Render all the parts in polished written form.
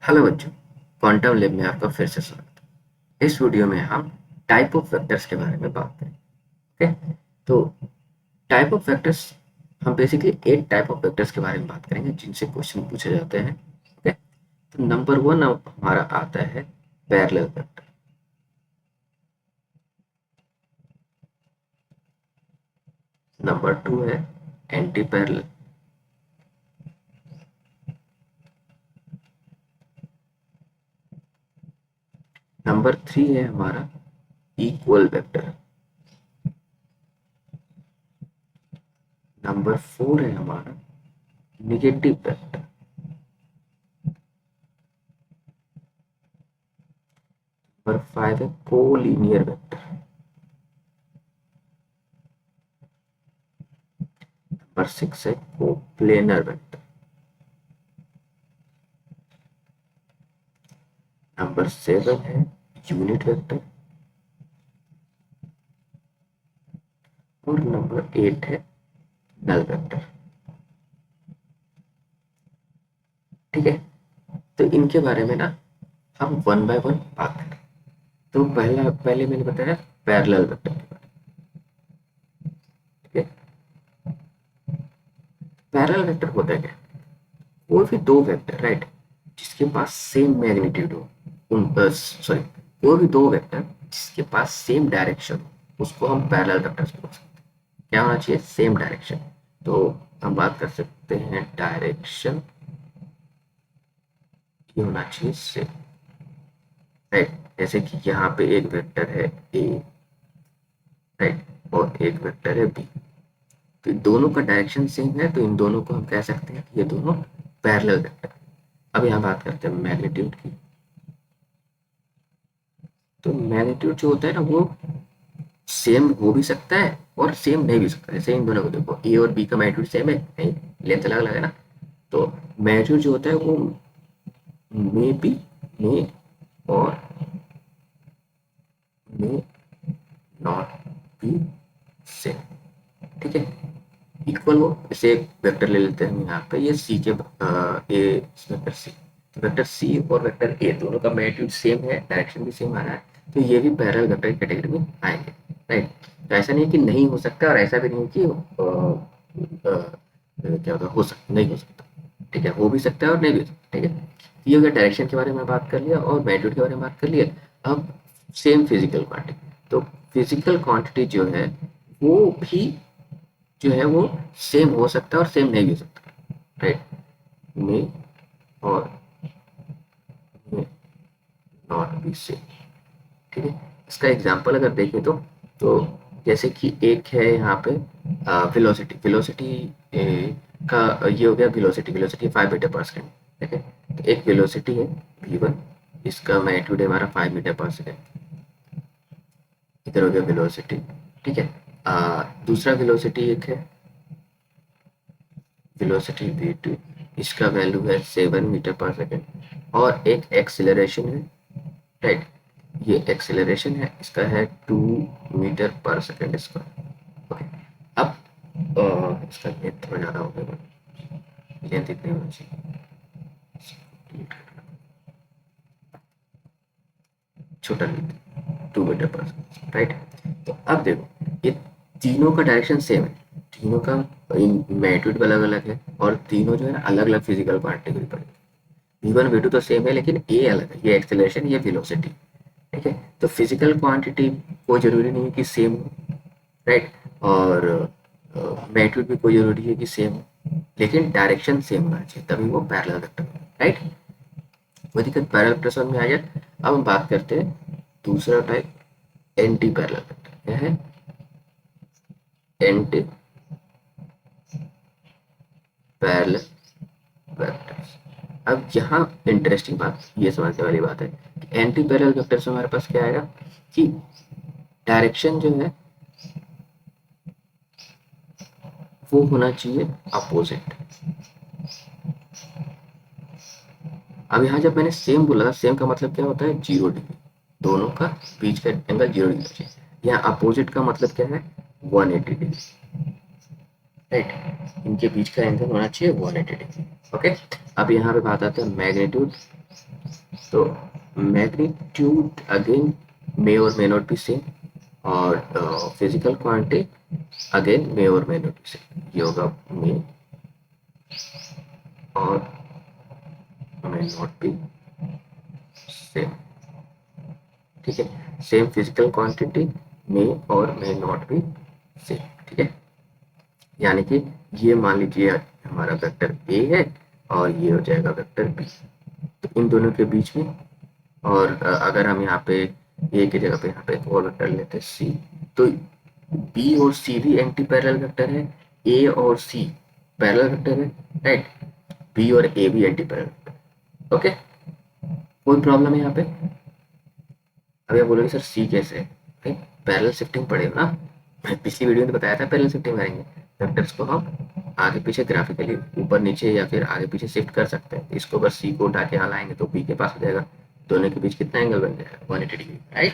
Hello बच्चों, quantum lab में आपका फिर से स्वागत है। इस वीडियो में हम टाइप ऑफ वेक्टर्स के बारे में बात करेंगे। ओके, तो टाइप ऑफ वेक्टर्स हम बेसिकली 8 टाइप ऑफ वेक्टर्स के बारे में बात करेंगे जिनसे क्वेश्चन पूछे जाते हैं। ओके, तो नंबर 1 अब हमारा आता है पैरेलल वेक्टर। नंबर 2 है एंटी पैरेलल। नंबर 3 है हमारा इक्वल वेक्टर। नंबर 4 है हमारा नेगेटिव वेक्टर। नंबर 5 है कोलिनियर वेक्टर। नंबर 6 है कोप्लेनर वेक्टर। नंबर 7 है यूनिट वेक्टर। और नंबर 8 है नल वेक्टर। ठीक है, तो इनके बारे में ना हम वन बाय वन बात करें। तो पहले मैंने बताया पैरेलल वेक्टर के बारे में। ठीक है, पैरेलल वेक्टर होता है क्या? कोई भी दो वेक्टर, राइट, जिसके पास सेम मैग्नीट्यूड हो, उन सॉरी, कोई भी दो वेक्टर जिसके पास सेम डायरेक्शन हो उसको हम पैरेलल वेक्टर्स बोल सकते हैं। क्या होना चाहिए? Same direction. तो हम बात कर सकते हैं डायरेक्शन ये होना चाहिए सेम, राइट। जैसे कि यहाँ पे एक वेक्टर है ए, राइट, और एक वेक्टर है बी। तो इन दोनों का डायरेक्शन सेम है, तो इन दोनों को हम कह सकते हैं कि ये दोनों पैरेलल वेक्टर। अब यहाँ बात करते हैं मैग्नीट्यूड की। तो मैग्नीट्यूड जो होता है ना वो सेम हो भी सकता है और सेम नहीं भी सकता। जैसे इन दोनों को देखो, ए और बी का मैग्नीट्यूड सेम है नहीं, लेंथ अलग अलग है ना। तो मैग्नीट्यूड जो होता है वो मे बी, मे और मे नॉट बी सेम। ठीक है, इक्वल हो। इसे एक वेक्टर ले लेते हैं हम यहाँ पे, ये सी के ए वेक्टर सी। तो वेक्टर सी और वेक्टर ए दोनों का मैग्नीट्यूड सेम है, डायरेक्शन भी सेम आ रहा है, तो ये भी पैरेलल वेक्टर की कैटेगरी में आएंगे, राइट। तो ऐसा नहीं है कि नहीं हो सकता और ऐसा भी नहीं है कि क्या होता हो सकता नहीं हो सकता। ठीक है, हो भी सकता है और नहीं भी हो सकता। ठीक है, ये अगर डायरेक्शन के बारे में बात कर लिया और मैग्नीट्यूड के बारे में बात कर लिया। अब सेम फिजिकल क्वांटिटी, तो फिजिकल क्वांटिटी जो है वो भी जो है वो सेम हो सकता है और सेम नहीं भी हो सकता, राइट। मे और मे नॉट बी सेम। ठीक है, इसका एग्जांपल अगर देखें तो जैसे कि एक है यहाँ पे वेलोसिटी। वेलोसिटी का ये हो गया वेलोसिटी। वेलोसिटी 5 मीटर पर सेकेंड। ठीक है, तो एक वेलोसिटी है v1, इसका मैग्नीट्यूड है हमारा 5 मीटर पर सेकेंड। इधर हो गया वेलोसिटी। ठीक है, दूसरा वेलोसिटी एक है वेलोसिटी v2, इसका वैल्यू है 7 मीटर पर सेकेंड। और एक एक्सेलरेशन है, राइट, ये एक्सेलरेशन है, इसका है 2 मीटर पर सेकेंड स्क्वायर। ओके, अब इसका लेंथ थोड़ा ज़्यादा हो गया, लेंथ इतनी होनी चाहिए, छोटा लेंथ 2 मीटर पर सेकेंड, राइट। तो अब देखो ये तीनों का डायरेक्शन सेम है, तीनों का मैग्नीट्यूड भी अलग अलग है और तीनों जो है अलग अलग फिजिकल क्वांटिटी के ऊपर। v1 v2 तो सेम है लेकिन ए अलग है, ये एक्सेलरेशन ये वेलोसिटी। ठीक है, तो फिजिकल क्वांटिटी कोई जरूरी नहीं है कि सेम हो, राइट। और मैग्नीट्यूड भी कोई जरूरी है कि सेम हो, लेकिन डायरेक्शन सेम होना चाहिए तभी वो पैरेलल वेक्टर, राइट। कोई दिक्कत? पैरेलल वेक्टर समझ में आ गया। अब हम बात करते हैं दूसरा टाइप, एंटी पैरेलल वेक्टर। क्या है? Anti parallel vector. अब यहाँ इंटरेस्टिंग बात ये समझने वाली बात है कि एंटी पैरेलल वेक्टर से हमारे पास क्या आएगा कि डायरेक्शन जो है वो होना चाहिए अपोजिट। अब यहाँ जब मैंने सेम बोला था, सेम का मतलब क्या होता है? 0 डिग्री, दोनों का बीच का एंगल 0 डिग्री चाहिए। यहाँ अपोजिट का मतलब क्या है? 180 डिग्री, राइट। इनके बीच का एंगल होना चाहिए 180 डिग्री। ओके, अब यहाँ पे बात आती है मैग्नीट्यूड तो मैग्नीट्यूड अगेन मे और मे नॉट बी सेम, और फिजिकल क्वांटिटी अगेन मे और मे नॉट बी सेम। ये होगा मे और मे नॉट बी सेम। ठीक है, सेम फिजिकल क्वांटिटी मे और मे नॉट बी सेम। ठीक है, यानी कि ये मान लीजिए हमारा वेक्टर ए है और ये हो जाएगा वेक्टर बी, तो इन दोनों के बीच में, और अगर हम यहाँ पे ए की जगह पे यहाँ पे एक और वेक्टर लेते हैं सी, तो बी और सी भी एंटी पैरेलल वेक्टर है, ए और सी पैरेलल वेक्टर है, राइट, बी और ए भी एंटी पैरेलल वेक्टर। ओके, कोई प्रॉब्लम है यहाँ पे? अब ये बोलोगे सर सी कैसे है? पैरेलल शिफ्टिंग पढ़ेगा ना, मैं पिछली वीडियो में बताया था पैरेलल शिफ्टिंग करेंगे। वेक्टर्स को हम आगे पीछे ग्राफिकली ऊपर नीचे या फिर आगे पीछे शिफ्ट कर सकते हैं। इसको अगर सी को उठा के यहाँ लाएंगे तो बी के पास हो जाएगा, दोनों के बीच कितना एंगल बन जाएगा 180 डिग्री, राइट।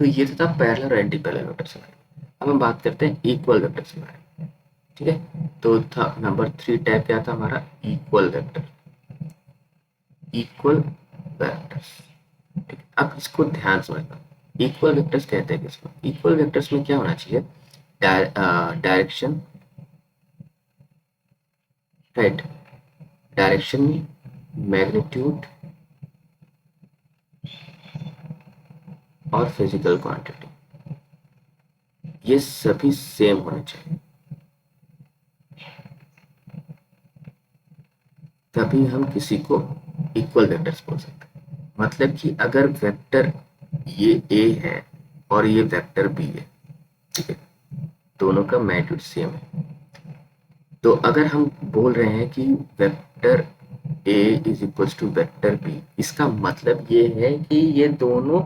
तो ये तो था पैरेलल और एंटी पैरेलल वेक्टर्स के बारे में। अब हम बात करते हैं इक्वल वेक्टर्स के बारे में। ठीक है, तो था नंबर 3 टैग क्या था हमारा, इक्वल वेक्टर। इक्वल वेक्टर्स, ठीक है, अब इसको ध्यान समझना। इक्वल वेक्टर्स कहते हैं किसको? इक्वल वेक्टर्स में क्या होना चाहिए, डायरेक्शन, राइट, डायरेक्शन, मैग्नीट्यूड और फिजिकल क्वांटिटी, ये सभी सेम होने चाहिए, तभी हम किसी को इक्वल वेक्टर्स बोल सकते हैं। मतलब कि अगर वेक्टर ये ए है और ये वेक्टर बी है, ठीक है, दोनों का मैग्नीट्यूड सेम है, तो अगर हम बोल रहे हैं कि vector A is equals to vector B, इसका मतलब ये है कि ये दोनों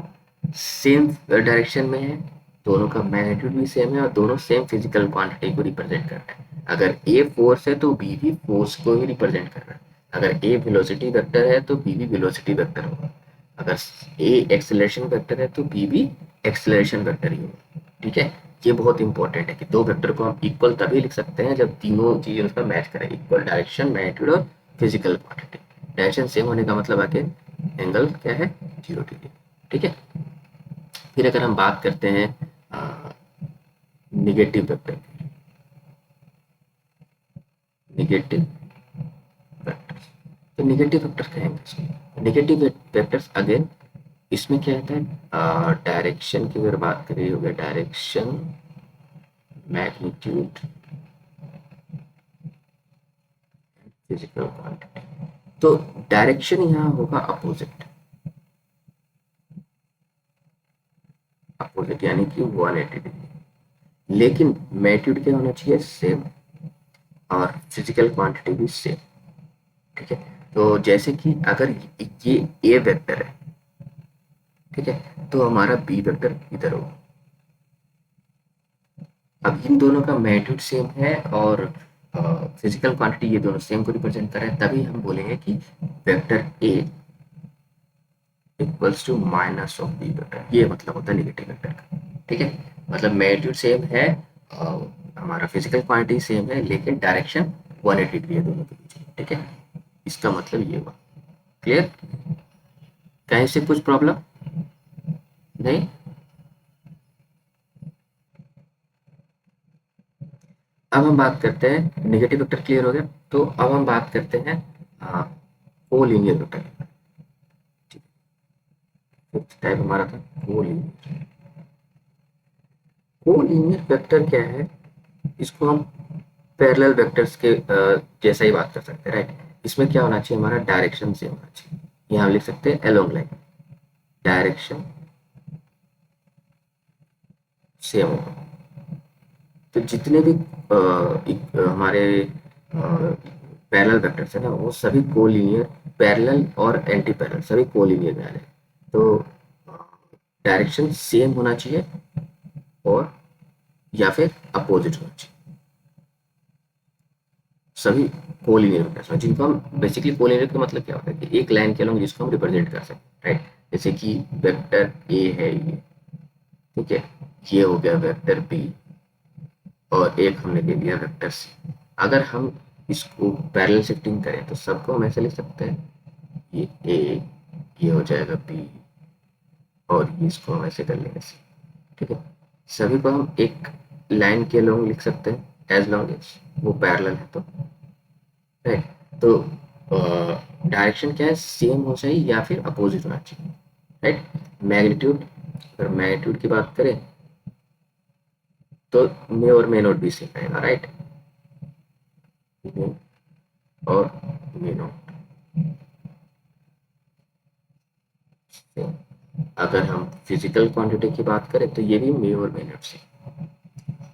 सेम डायरेक्शन में है, दोनों का मैग्नीट्यूड भी सेम है और दोनों सेम फिजिकल क्वांटिटी को रिप्रेजेंट कर रहे हैं। अगर ए फोर्स है तो बी भी फोर्स को ही रिप्रेजेंट कर रहा है। अगर ए वेलोसिटी वेक्टर है तो बी भी वेलोसिटी वेक्टर होगा। अगर ए एक्सेलरेशन वेक्टर है तो बी भी एक्सेलरेशन वेक्टर ही होगा। ठीक है, ये बहुत इंपॉर्टेंट है कि दो वेक्टर को हम इक्वल तभी लिख सकते हैं जब तीनों चीजें उसका मैच करें, इक्वल डायरेक्शन, मैग्नीट्यूड और फिजिकल क्वांटिटी। डायरेक्शन सेम होने का मतलब है कि एंगल क्या है, 0 डिग्री। ठीक है, फिर अगर हम बात करते हैं निगेटिव वेक्टर, निगेटिव वेक्टर्स, तो निगेटिव वेक्टर कहेंगे इसको। निगेटिव वेक्टर्स अगेन इसमें क्या आता है, डायरेक्शन की अगर बात करें हो गया डायरेक्शन, मैग्नीट्यूड, फिजिकल क्वांटिटी। तो डायरेक्शन यहाँ होगा अपोजिट, अपोजिट यानी कि 180 डिग्री, लेकिन मैग्नीट्यूड क्या होना चाहिए, सेम, और फिजिकल क्वांटिटी भी सेम। ठीक है, तो जैसे कि अगर ये ए वेक्टर है, ठीक है, तो हमारा बी वेक्टर इधर होगा। अब इन दोनों का मैग्नीट्यूड सेम है और फिजिकल क्वांटिटी ये दोनों सेम को रिप्रेजेंट कर रहे हैं, तभी हम बोलेंगे कि vector A equals to minus of B vector. ये मतलब होता है निगेटिव वेक्टर का। ठीक है, मतलब मैग्नीट्यूड सेम है, हमारा फिजिकल क्वांटिटी सेम है, लेकिन डायरेक्शन 180 डिग्री है दोनों के बीच में। ठीक है, इसका मतलब ये हुआ। क्लियर? कहीं से कुछ प्रॉब्लम नहीं? अब हम बात करते हैं, नेगेटिव वेक्टर क्लियर हो गया, तो अब हम बात करते हैं कोलिनियर वेक्टर। फिफ्थ टाइप हमारा था कोलिनियर। कोलिनियर वेक्टर क्या है, इसको हम पैरेलल वेक्टर्स के जैसा ही बात कर सकते हैं, राइट। इसमें क्या होना चाहिए, हमारा डायरेक्शन सेम होना चाहिए। यहाँ लिख सकते हैं अलोंग लाइन, डायरेक्शन सेम होगा। तो जितने भी हमारे पैरेलल वेक्टर्स है ना, वो सभी कोलिनियर, पैरेलल और एंटी पैरेलल सभी कोलिनियर में आ रहे हैं। तो डायरेक्शन सेम होना चाहिए और या फिर अपोजिट होना चाहिए, सभी कोलिनियर वेक्टर्स में, जिनको हम बेसिकली कोलिनियर का मतलब क्या होता है कि एक लाइन के अलॉन्ग जिसको हम रिप्रेजेंट कर सकते हैं, राइट। जैसे कि वेक्टर ए है ये, ठीक है, ये हो गया वेक्टर बी और एक हमने ले लिया वेक्टर सी। अगर हम इसको पैरेलल शिफ्टिंग करें तो सबको हम ऐसे लिख सकते हैं, ये ए, ये हो जाएगा बी, और इसको हम ऐसे कर लेंगे सी। ठीक है, सभी को हम एक लाइन के लॉन्ग लिख सकते हैं एज लॉन्ग एज वो पैरेलल है तो, राइट। तो डायरेक्शन क्या है, सेम हो चाहिए या फिर अपोजिट होना चाहिए, राइट। मैग्नीट्यूड, अगर मैग्नीट्यूड की बात करें तो मे और मे नोट भी सेम रहेगा, राइट। मे और मे नोट सेम। अगर हम फिजिकल क्वांटिटी की बात करें तो ये भी मे और मे नोट से,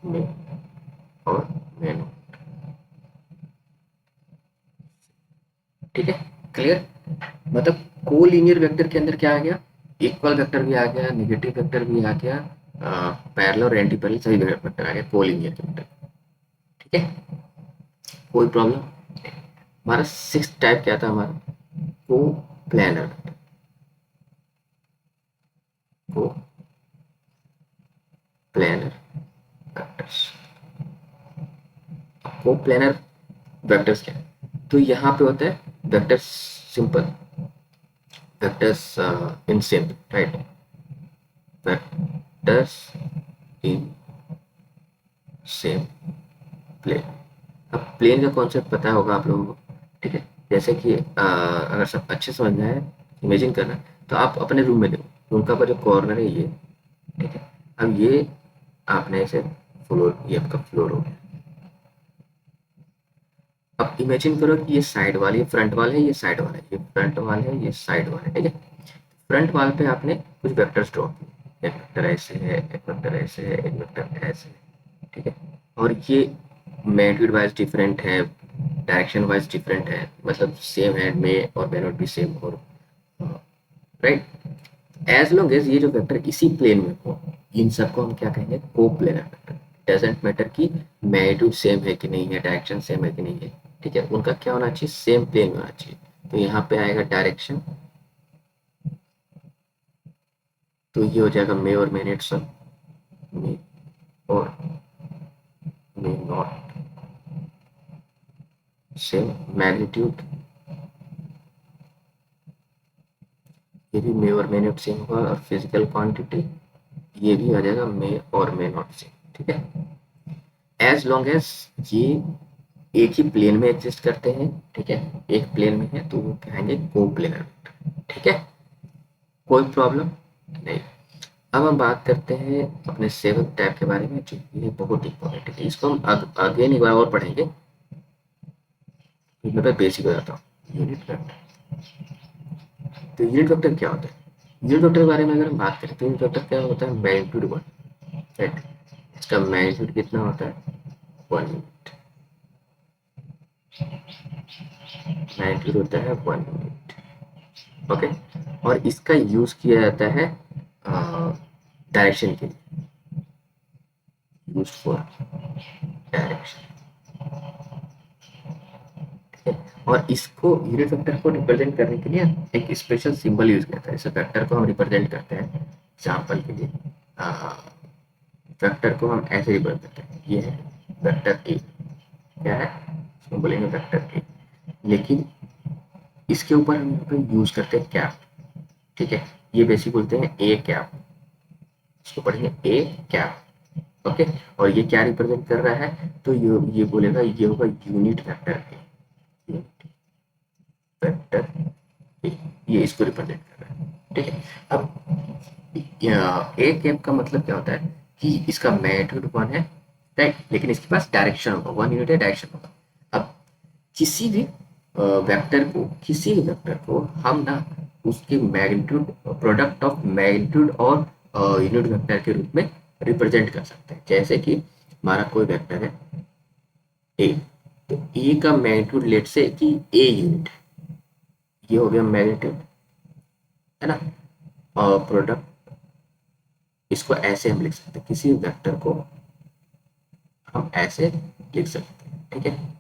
मे और मे नोट। ठीक है, क्लियर। मतलब कोलिनियर वेक्टर के अंदर क्या आ गया, इक्वल वेक्टर भी आ गया, नेगेटिव वेक्टर भी आ गया, पैरेलल और एंटी पैरेलल सभी वेक्टर आ गए कोलिनियर के अंदर। ठीक है, कोई प्रॉब्लम। हमारा सिक्स टाइप क्या था हमारा, coplanar, coplanar vectors. Coplanar vectors क्या है, तो यहाँ पे होता है vectors simple, vectors in same, right, vectors in same plane. अब प्लेन का कॉन्सेप्ट पता होगा आप लोगों को। ठीक है, जैसे कि अगर सब अच्छे समझ में आए, इमेजिन करना, तो आप अपने रूम में देखो, रूम का जो कॉर्नर है ये, ठीक है, अब ये आपने इसे फ्लोर, ये आपका फ्लोर हो गया। अब इमेजिन करो कि ये साइड वाल, ये फ्रंट वाल है, ये साइड वाल है, ये फ्रंट वाल है, ये साइड वाल है। ठीक है, फ्रंट वाल पे आपने कुछ वेक्टर्स ड्रॉ किए, एक वेक्टर ऐसे है, एक वेक्टर ऐसे है, एक वेक्टर ऐसे है। ठीक है, और ये मैग्नीट्यूड वाइज डिफरेंट है, डायरेक्शन वाइज डिफरेंट है, मतलब सेम है, मे और मे नॉट बी सेम, और राइट। एज लॉन्ग एज ये जो वेक्टर इसी प्लेन में हो, इन सबको हम क्या कहेंगे, को प्लेनर वेक्टर। डजेंट मैटर कि मैग्नीट्यूड सेम है कि नहीं है, डायरेक्शन सेम है कि नहीं है। ठीक है, उनका क्या होना चाहिए, सेम प्लेन में होना चाहिए। तो यहाँ पे आएगा डायरेक्शन, तो ये हो जाएगा मे और मे नॉट सब, मे और मे नॉट सेम। मैग्नीट्यूड, ये भी मे और मे नॉट सेम होगा, और फिजिकल क्वांटिटी ये भी आ जाएगा मे और मे नॉट सेम। ठीक है, एज लॉन्ग एज ये एक ही प्लेन में एग्जिस्ट करते हैं। ठीक है, एक प्लेन में है तो वो कहेंगे को प्लेनर। ठीक है, कोई प्रॉब्लम नहीं। अब हम बात करते हैं अपने सेवक टैब के बारे में, जो ये बहुत इंपॉर्टेंट है, इसको हम आगे एक बार और पढ़ेंगे। मैं बेसिक हो जाता हूँ, यूनिट वेक्टर। तो यूनिट वेक्टर क्या होता है, यूनिट वेक्टर के बारे में अगर हम बात करें तो यूनिट वेक्टर क्या होता है, मैग्नीट्यूड वन, राइट। इसका मैग्नीट्यूड कितना होता है, वन यूनिट, मैग्नीट्यूड होता है वन यूनिट। ओके, और इसका यूज किया जाता है डायरेक्शन के लिए, यूज फॉर डायरेक्शन। और इसको यूनिट वेक्टर को रिप्रेजेंट करने के लिए एक स्पेशल सिंबल यूज किया जाता है। इस वेक्टर को हम रिप्रेजेंट करते हैं, एग्जाम्पल के लिए वेक्टर को हम ऐसे रिप्रेजेंट करते हैं, ये है वेक्टर ए, क्या है, इसको बोलेंगे वेक्टर ए, लेकिन इसके ऊपर हम यहाँ पे यूज करते हैं कैप। ठीक है, ये बेसिक बोलते हैं ए कैप, इसको पढ़ेंगे ए कैप। ओके, और ये क्या रिप्रेजेंट कर रहा है, तो ये बोलेगा, ये होगा unit vector A, vector A, ये इसको रिप्रेजेंट कर रहा है। ठीक है, अब ए कैप का मतलब क्या होता है कि इसका मैग्नीट्यूड वन है, राइट, लेकिन इसके पास डायरेक्शन होगा, वन यूनिट है, डायरेक्शन होगा। अब किसी भी वेक्टर को, किसी भी वेक्टर को हम ना उसके मैग्नीट्यूड, प्रोडक्ट ऑफ मैग्नीट्यूड और यूनिट वेक्टर के रूप में रिप्रेजेंट कर सकते हैं। जैसे कि हमारा कोई वेक्टर है ए, तो ए का मैग्नीट्यूड लेट से कि ए यूनिट, ये हो गया मैग्नीट्यूड, है ना, और प्रोडक्ट, इसको ऐसे हम लिख सकते हैं, किसी वेक्टर को हम ऐसे लिख सकते हैं। ठीक है,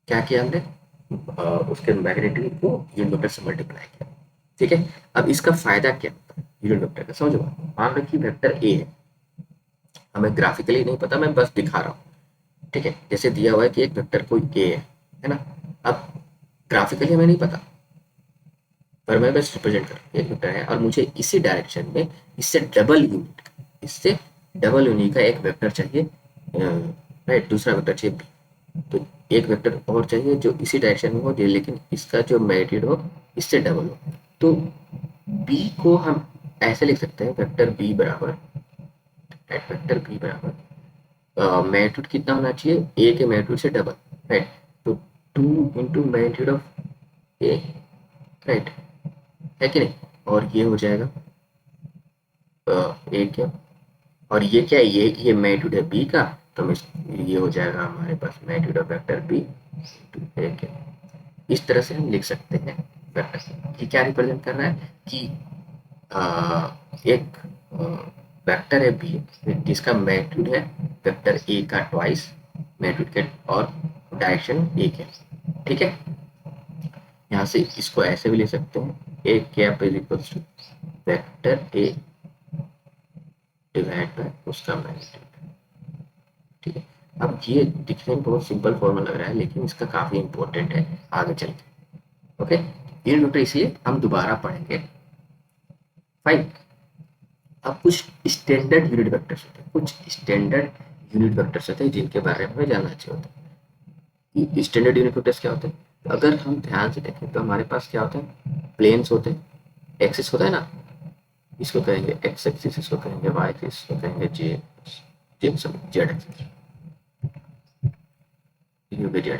क्या किया हमने, उसके मैग्नीट्यूड को यूनिट वेक्टर से मल्टीप्लाई किया। ठीक है, अब इसका फायदा क्या होता है यूनिट वेक्टर का, समझो। मान लो कि वेक्टर ए है, हमें ग्राफिकली नहीं पता, मैं बस दिखा रहा हूँ। ठीक है, जैसे दिया हुआ है कि एक वेक्टर कोई ए है ना। अब ग्राफिकली हमें नहीं पता, पर मैं बस रिप्रेजेंट कर रहा हूँ। एक वेक्टर है और मुझे इसी डायरेक्शन में इससे डबल यूनिट का एक वेक्टर चाहिए, राइट, दूसरा वेक्टर चाहिए बी। तो एक वेक्टर और चाहिए जो इसी डायरेक्शन में हो, लेकिन इसका जो मैग्नीट्यूड हो इससे डबल हो। तो बी को हम ऐसे लिख सकते हैं, वेक्टर बी बराबर, राइट, वेक्टर बी बराबर मैग्नीट्यूड कितना होना चाहिए, ए के मैग्नीट्यूड से डबल, राइट। तो 2 into magnitude of A, right, है कि नहीं। और ये हो जाएगा ए क्या, और ये क्या है, ये मैग्नीट्यूड है बी का, तो ये हो जाएगा हमारे पास magnitude of vector B into A के। इस तरह से हम लिख सकते हैं वेक्टर। ये क्या रिप्रेजेंट कर रहा है कि एक वेक्टर है बी जिसका मैग्नीट्यूड है वेक्टर ए का ट्वाइस मैग्नीट्यूड के, और डायरेक्शन ए के, ठीक है। यहाँ से इसको ऐसे भी ले सकते हैं, A cap is equal to vector A divide by उसका मैग्नीट्यूड, ठीक है। अब ये दिखने में बहुत सिंपल फॉर्मूला लग रहा है, लेकिन इसका काफी इंपॉर्टेंट है आगे चल के, ओके। ये नोट इसलिए हम दोबारा पढ़ेंगे। फाइन। अब कुछ स्टैंडर्ड यूनिट वेक्टर्स होते हैं, जिनके बारे में हमें जानना चाहिए होता है। स्टैंडर्ड यूनिट वेक्टर्स क्या होते हैं? अगर हम ध्यान से देखें तो हमारे पास क्या होता है, प्लेन्स होते हैं, एक्सिस होता है ना, इसको कहेंगे एक्स एक्सिस, इसको कहेंगे वाई एक्सिस, इसको कहेंगे जेड एक्सिस, जेड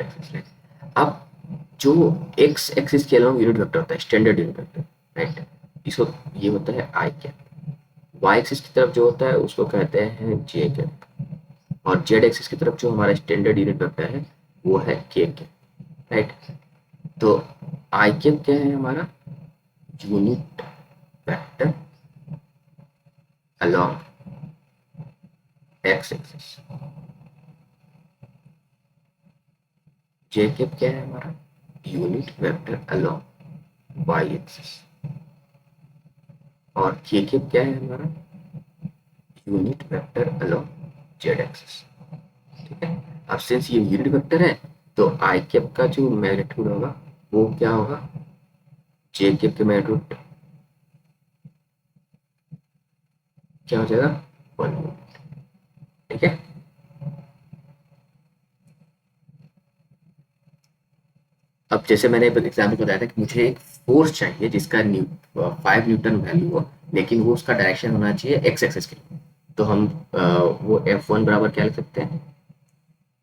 एक्सिस। अब जो एक्स एक्सिस के अलोंग यूनिट वेक्टर होता है स्टैंडर्ड यूनिट वेक्टर, राइट, इसको ये होता है आई कैप। वाई एक्सिस की तरफ जो होता है उसको कहते हैं जे कैप, और जेड एक्सिस की तरफ जो हमारा स्टैंडर्ड यूनिट वेक्टर है वो है के कैप, राइट। तो आई कैप क्या है हमारा, unit vector along x axis. J cap क्या है हमारा, unit vector along y axis. और के कैप क्या है हमारा, unit vector along z axis, ठीक है। अब सिंस ये यूनिट वेक्टर है तो आई कैप का जो मैग्नीट्यूड होगा वो क्या होगा, जे कैप के मैग्नीट्यूड क्या हो जाएगा, 1 यूनिट, ठीक है। अब जैसे मैंने एग्जाम्पल बताया था कि मुझे एक फोर्स चाहिए जिसका 5 न्यूटन वैल्यू हो, लेकिन वो उसका डायरेक्शन होना चाहिए एक्स एक्सिस के लिए। तो हम वो F1 बराबर क्या लिख सकते हैं,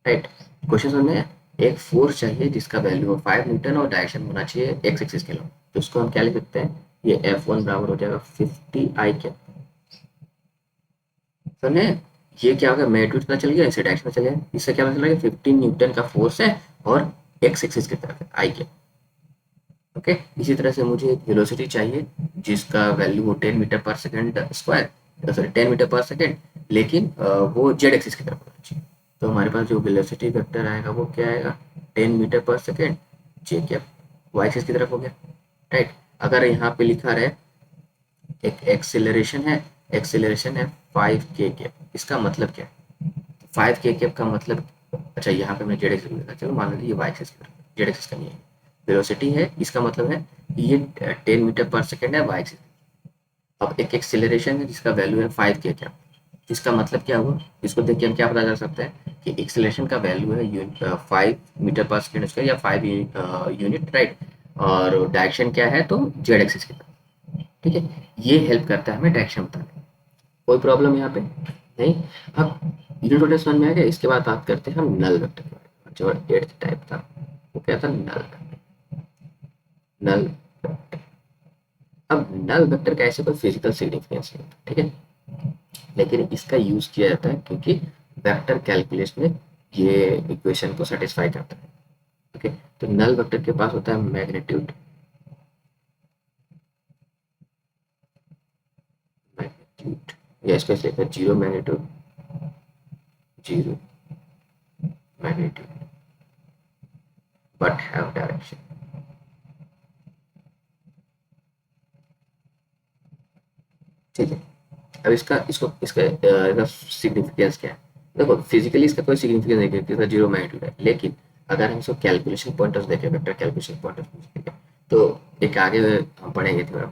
राइट। क्वेश्चन समझ में, एक फोर्स चाहिए जिसका वैल्यू हो 5 न्यूटन और डायरेक्शन होना चाहिए एक्स एक्सिस के लिए, तो उसको हम क्या लिख सकते हैं, ये F1 बराबर हो जाएगा 50 आई कैप। समझे, ये क्या होगा, मैग्नीट्यूड पता चल गया, इसे डायरेक्शन में चल गया, इससे क्या पता चला कि 15 न्यूटन का फोर्स है और एक्स एक्सिस की तरफ है आई कैप, ओके। इसी तरह से मुझे एक वेलोसिटी चाहिए जिसका वैल्यू हो 10 मीटर पर सेकंड स्क्वायर, सॉरी 10 मीटर पर सेकंड, लेकिन वो जेड एक्सिस की तरफ होना चाहिए। तो हमारे पास जो वेलोसिटी वेक्टर आएगा वो क्या आएगा, 10 मीटर पर सेकंड जे कैप वाई एक्सिस की तरफ हो गया, राइट। अगर यहाँ पे लिखा रहे एक एक्सेलरेशन है 5k कैप, इसका मतलब क्या है, 5k कैप का मतलब, अच्छा यहाँ पे मैं जेड एक्सिस लिखा, चलो मान लीजिए ये वाई एक्सिस की तरफ, जेड एक्सिस का नहीं है, वेलोसिटी है, इसका मतलब है ये 10 मीटर पर सेकेंड है वाई एक्सिस। अब एक एक्सेलरेशन है जिसका वैल्यू है 5k कैप, इसका मतलब क्या हुआ, इसको देख के हम क्या पता कर सकते हैं कि एक्सेलरेशन का वैल्यू है 5 मीटर पर सेकेंड स्क्वायर या 5 यूनिट, राइट। और डायरेक्शन क्या है, तो जेड एक्सिस की तरफ, ठीक है। ये हेल्प करता है हमें डायरेक्शन बताने में। कोई प्रॉब्लम यहाँ पे नहीं। अब यूनिट वेक्टर समझ में आ गया। इसके बाद बात करते हैं हम नल वेक्टर के बारे में, जो 8th टाइप था वो क्या था, नल। अब नल वेक्टर का ऐसे कोई फिजिकल सिग्निफिकेंस नहीं होता, ठीक है, लेकिन इसका यूज किया जाता है क्योंकि वेक्टर कैलकुलस में ये इक्वेशन को सेटिस्फाई करता है, ओके। तो नल वेक्टर के पास होता है मैग्नीट्यूड, या इसको लेकर zero magnitude but have direction, ठीक है। अब इसका सिग्निफिकेंस क्या है, देखो फिजिकली इसका कोई सिग्निफिकेंस नहीं है, इसका जीरो मैग्नीट्यूड है, लेकिन अगर हम इसको कैलकुलेशन पॉइंटर्स देखें, वेक्टर कैलकुलेशन पॉइंटर्स देखें, तो एक आगे हम पढ़ेंगे थोड़ा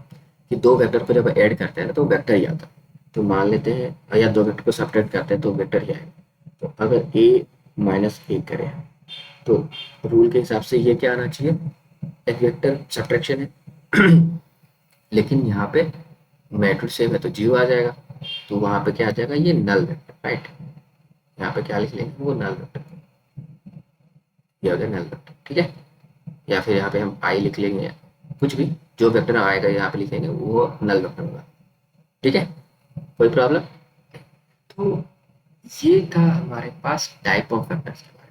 कि दो वेक्टर को जब ऐड करते हैं ना तो वेक्टर ही आता है। तो मान लेते हैं, या दो वेक्टर को सब्ट्रैक्ट करते हैं तो वेक्टर ही आएगा। तो अगर ए माइनस ए करें तो रूल के हिसाब से ये क्या आना चाहिए, एक वेक्टर सब्ट्रैक्शन है लेकिन यहाँ पे मैट्रिक्स सेम है तो जीरो आ जाएगा, तो वहाँ पे क्या आ जाएगा, ये नल वेक्टर, राइट। यहाँ पे क्या लिख लेंगे, वो नल वेक्टर, ये हो गया नल वेक्टर, ठीक है। या फिर यहाँ पे हम आई लिख लेंगे, कुछ भी जो वेक्टर आएगा यहाँ पे लिखेंगे वो नल वेक्टर होगा, ठीक है, कोई प्रॉब्लम। तो ये था हमारे पास टाइप ऑफ वेक्टर्स के बारे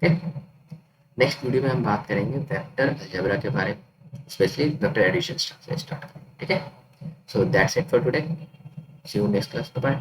में, ठीक है। नेक्स्ट वीडियो में हम बात करेंगे वेक्टर अलजेब्रा के बारे में, स्पेशली वेक्टर एडिशन से स्टार्ट करेंगे, ठीक है। So that's it for today, see you next class, bye.